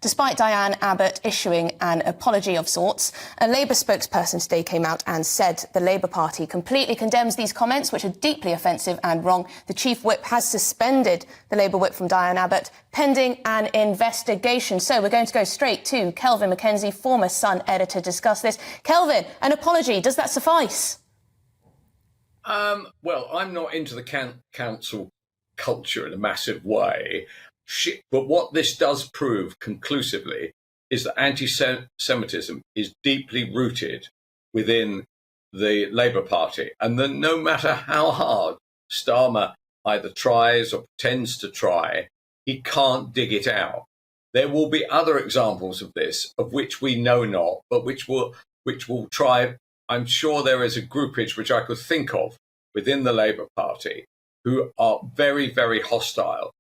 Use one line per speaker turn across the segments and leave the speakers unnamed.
despite Diane Abbott issuing an apology of sorts, a Labour spokesperson today came out and said the Labour Party completely condemns these comments, which are deeply offensive and wrong. The Chief Whip has suspended the Labour Whip from Diane Abbott, pending an investigation. So we're going to go straight to Kelvin MacKenzie, former Sun editor, to discuss this. Kelvin, an apology, does that suffice?
Well, I'm not into the council culture in a massive way, but what this does prove conclusively is that anti-Semitism is deeply rooted within the Labour Party, and that no matter how hard Starmer either tries or pretends to try, he can't dig it out. There will be other examples of this, of which we know not, but which will try. I'm sure there is a groupage which I could think of within the Labour Party who are very, very hostile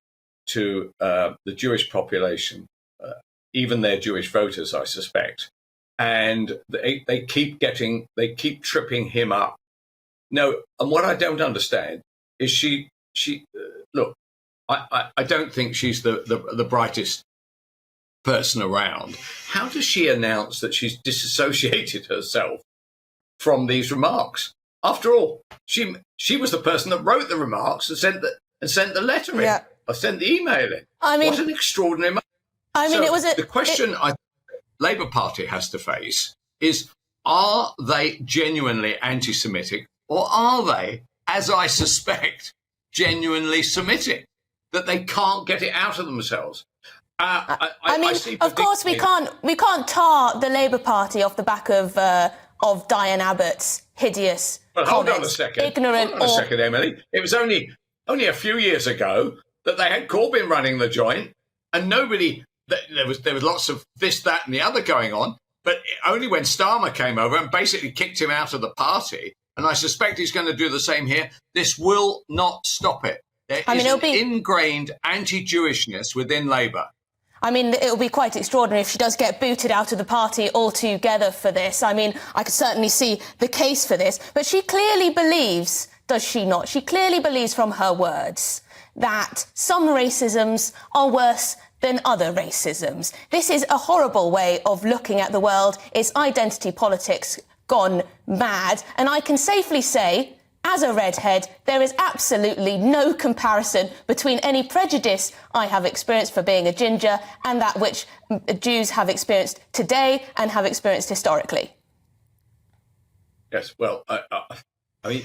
to the Jewish population, even their Jewish voters, I suspect. And they keep tripping him up. No, and what I don't understand is look, I don't think she's the brightest person around. How does she announce that she's disassociated herself from these remarks? After all, she was the person that wrote the remarks and sent the letter in, or sent the email in. I mean, what an extraordinary moment.
I mean,
the question the Labour Party has to face is: are they genuinely anti-Semitic, or are they, as I suspect, genuinely Semitic, that they can't get it out of themselves?
I mean, of course, we can't tar the Labour Party off the back of Diane Abbott's hideous comments.
Hold on a second.
Ignorant.
Hold on a second, Emily. It was only a few years ago that they had Corbyn running the joint, and nobody. There was lots of this, that, and the other going on, but only when Starmer came over and basically kicked him out of the party. And I suspect he's going to do the same here. This will not stop it. There is an ingrained anti-Jewishness within Labour.
I mean, it'll be quite extraordinary if she does get booted out of the party altogether for this. I mean, I could certainly see the case for this. But she clearly believes, does she not? She clearly believes from her words that some racisms are worse than other racisms. This is a horrible way of looking at the world. It's identity politics gone mad. And I can safely say, as a redhead, there is absolutely no comparison between any prejudice I have experienced for being a ginger and that which Jews have experienced today and have experienced historically.
Yes, well, I mean,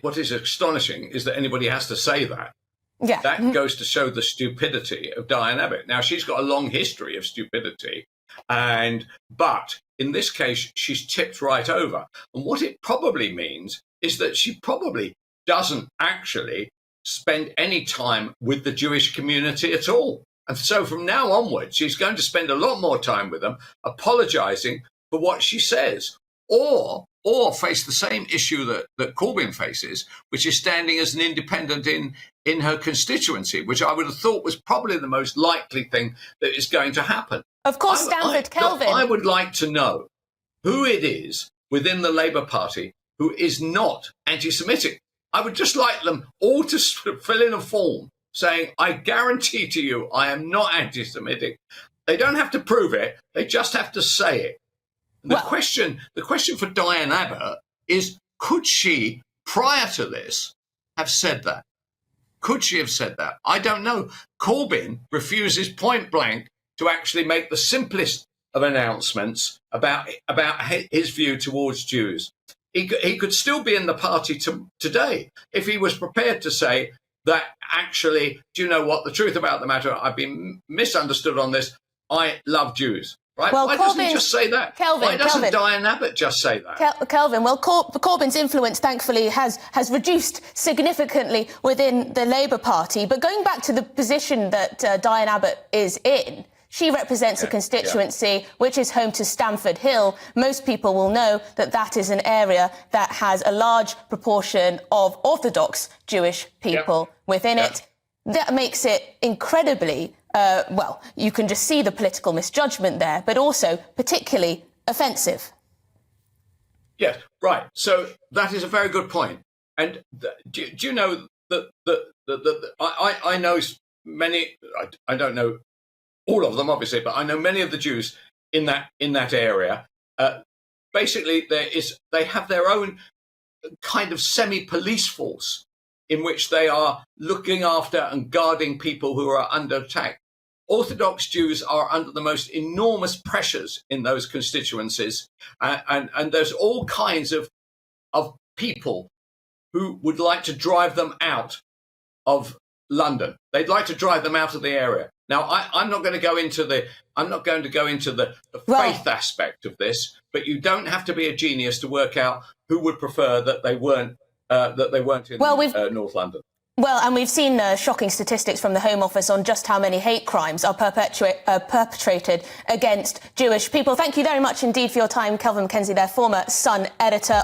what is astonishing is that anybody has to say that.
Yeah.
That goes to show the stupidity of Diane Abbott. Now, she's got a long history of stupidity, but in this case, she's tipped right over. And what it probably means is that she probably doesn't actually spend any time with the Jewish community at all. And so from now onwards, she's going to spend a lot more time with them, apologising for what she says, or face the same issue that Corbyn faces, which is standing as an independent in her constituency, which I would have thought was probably the most likely thing that is going to happen.
Of course, Kelvin.
I would like to know who it is within the Labour Party who is not anti-Semitic. I would just like them all to fill in a form saying, I guarantee to you, I am not anti-Semitic. They don't have to prove it. They just have to say it. The question for Diane Abbott is, could she, prior to this, have said that? Could she have said that? I don't know. Corbyn refuses point blank to actually make the simplest of announcements about his view towards Jews. He could still be in the party today if he was prepared to say that actually, do you know what, the truth about the matter, I've been misunderstood on this, I love Jews. Right?
Well,
why doesn't he just say that? Why doesn't Diane Abbott just say that?
Kelvin, well, Corbyn's influence, thankfully, has reduced significantly within the Labour Party. But going back to the position that Diane Abbott is in, she represents a constituency which is home to Stamford Hill. Most people will know that that is an area that has a large proportion of Orthodox Jewish people within it. That makes it incredibly you can just see the political misjudgment there, but also particularly offensive.
Yes, right. So that is a very good point. And do you know that I know many, I don't know all of them, obviously, but I know many of the Jews in that area. Basically, they have their own kind of semi-police force in which they are looking after and guarding people who are under attack. Orthodox Jews are under the most enormous pressures in those constituencies, and there's all kinds of people who would like to drive them out of London. They'd like to drive them out of the area. Now, I'm not going to go into the faith aspect of this, but you don't have to be a genius to work out who would prefer that they weren't in North London.
Well, and we've seen shocking statistics from the Home Office on just how many hate crimes are perpetrated against Jewish people. Thank you very much indeed for your time, Kelvin MacKenzie, their former Sun editor.